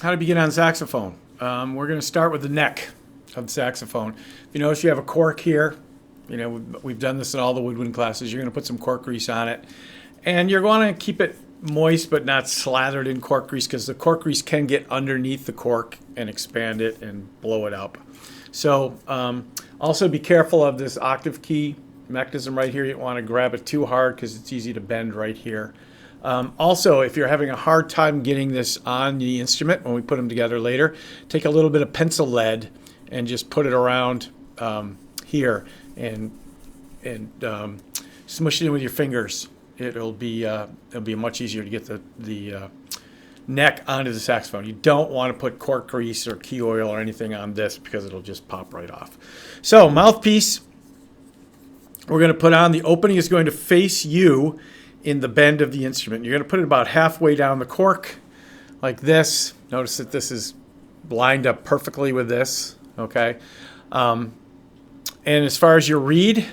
how to begin on saxophone. We're going to start with the neck of the saxophone. If you notice, you have a cork here. You know, we've done this in all the woodwind classes. You're going to put some cork grease on it. And you're going to keep it moist but not slathered in cork grease, because the cork grease can get underneath the cork and expand it and blow it up. So also be careful of this octave key mechanism right here. You don't want to grab it too hard because it's easy to bend right here. Also, if you're having a hard time getting this on the instrument when we put them together later, take a little bit of pencil lead and just put it around here and smush it in with your fingers. It'll be much easier to get the neck onto the saxophone. You don't want to put cork grease or key oil or anything on this because it'll just pop right off. So mouthpiece, we're going to put on. The opening is going to face you in the bend of the instrument. You're going to put it about halfway down the cork like this. Notice that this is lined up perfectly with this, okay? And as far as your reed,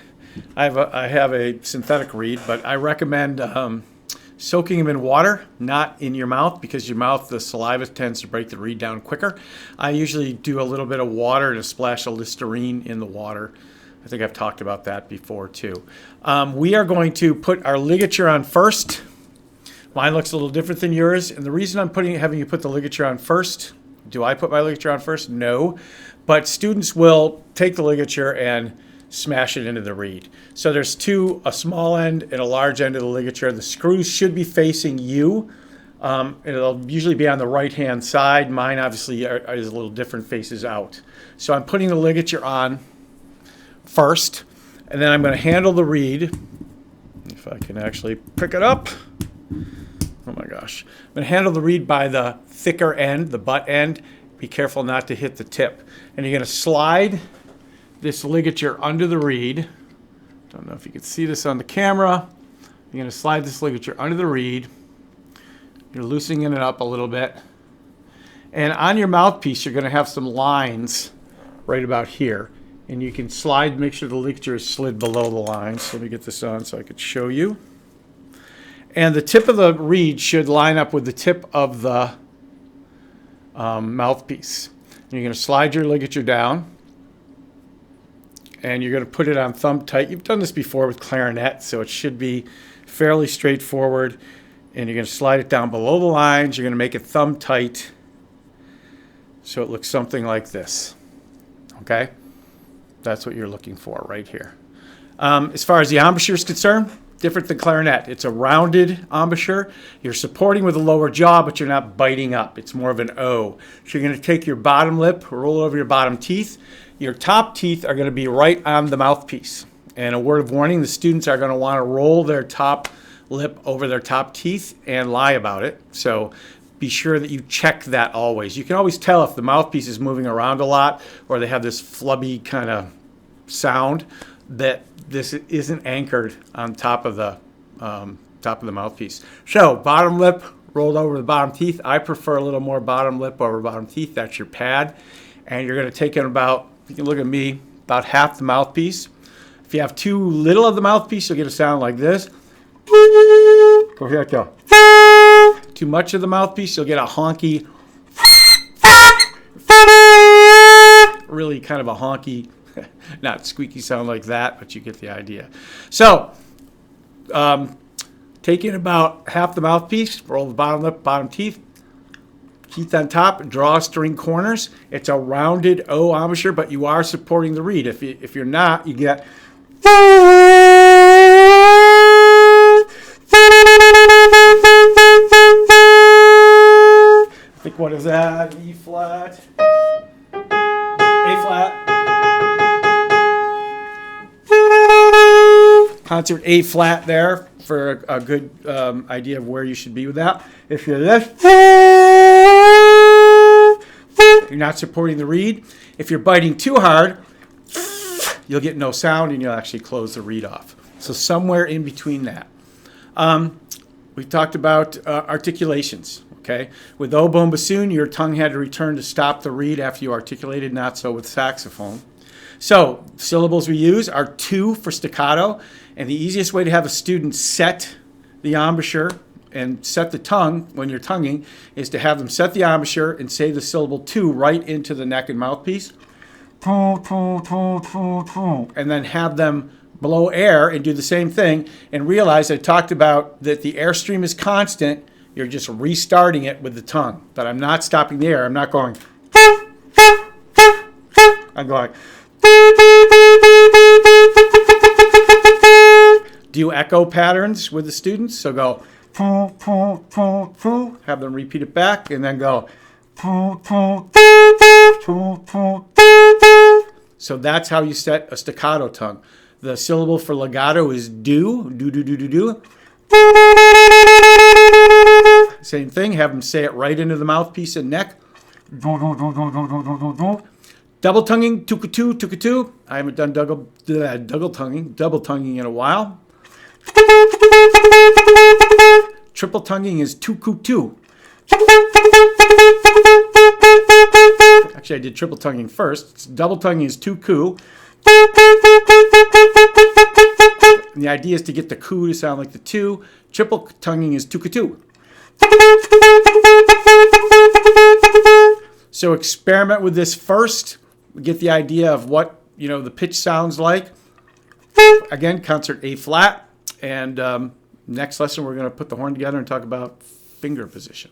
I have a synthetic reed, but I recommend soaking them in water, not in your mouth, because your mouth, the saliva tends to break the reed down quicker. I usually do a little bit of water and a splash of Listerine in the water. I think I've talked about that before too. We are going to put our ligature on first. Mine looks a little different than yours, and the reason I'm having you put the ligature on first, do I put my ligature on first? No, but students will take the ligature and smash it into the reed. So there's a small end and a large end of the ligature. The screws should be facing you. It'll usually be on the right-hand side. Mine obviously is a little different, faces out. So I'm putting the ligature on first, and then I'm going to handle the reed. If I can actually pick it up. Oh my gosh. I'm going to handle the reed by the thicker end, the butt end. Be careful not to hit the tip. And you're going to slide this ligature under the reed. Don't know if you can see this on the camera. You're going to slide this ligature under the reed. You're loosening it up a little bit. And on your mouthpiece, you're going to have some lines right about here. And you can slide, make sure the ligature is slid below the lines. So let me get this on so I could show you. And the tip of the reed should line up with the tip of the mouthpiece. And you're going to slide your ligature down. And you're going to put it on thumb tight. You've done this before with clarinet, so it should be fairly straightforward. And you're going to slide it down below the lines. You're going to make it thumb tight so it looks something like this. Okay? That's what you're looking for right here. As far as the embouchure is concerned, different than clarinet. It's a rounded embouchure. You're supporting with the lower jaw, but you're not biting up. It's more of an O. So you're going to take your bottom lip, roll it over your bottom teeth. Your top teeth are going to be right on the mouthpiece. And a word of warning, the students are going to want to roll their top lip over their top teeth and lie about it. So be sure that you check that always. You can always tell if the mouthpiece is moving around a lot or they have this flubby kind of sound, that this isn't anchored on top of the mouthpiece. So bottom lip rolled over the bottom teeth. I prefer a little more bottom lip over bottom teeth. That's your pad. And you're going to take in about, you can look at me, about half the mouthpiece. If you have too little of the mouthpiece, you'll get a sound like this. Go here, go. Too much of the mouthpiece, you'll get a honky, really kind of a honky, not squeaky sound like that, but you get the idea. So, take in about half the mouthpiece, roll the bottom lip, bottom teeth on top, draw string corners. It's a rounded O embouchure, but you are supporting the reed. If you're not, you get. I think, what is that? E flat, A flat. Concert A flat there for a good idea of where you should be with that. If you're this, you're not supporting the reed. If you're biting too hard, you'll get no sound and you'll actually close the reed off. So somewhere in between that. We talked about articulations. Okay, with oboe and bassoon, your tongue had to return to stop the reed after you articulated. Not so with saxophone. So syllables we use are 2 for staccato, and the easiest way to have a student set the embouchure and set the tongue when you're tonguing is to have them set the embouchure and say the syllable to right into the neck and mouthpiece. And then have them blow air and do the same thing, and realize I talked about that the airstream is constant. You're just restarting it with the tongue. But I'm not stopping the air. I'm not going. I'm going. Do echo patterns with the students. So go. Have them repeat it back, and then go. So that's how you set a staccato tongue. The syllable for legato is do, do, do, do, do, do. Same thing, have them say it right into the mouthpiece and neck. Double tonguing, tukatu, tukatu. I haven't done double tonguing in a while. Triple tonguing is tukutu. Actually, I did triple tonguing first. Double tonguing is tuku. And the idea is to get the ku to sound like the two. Triple tonguing is tukatu. So experiment with this first. Get the idea of what the pitch sounds like. Again, concert A flat. And next lesson, we're going to put the horn together and talk about finger position.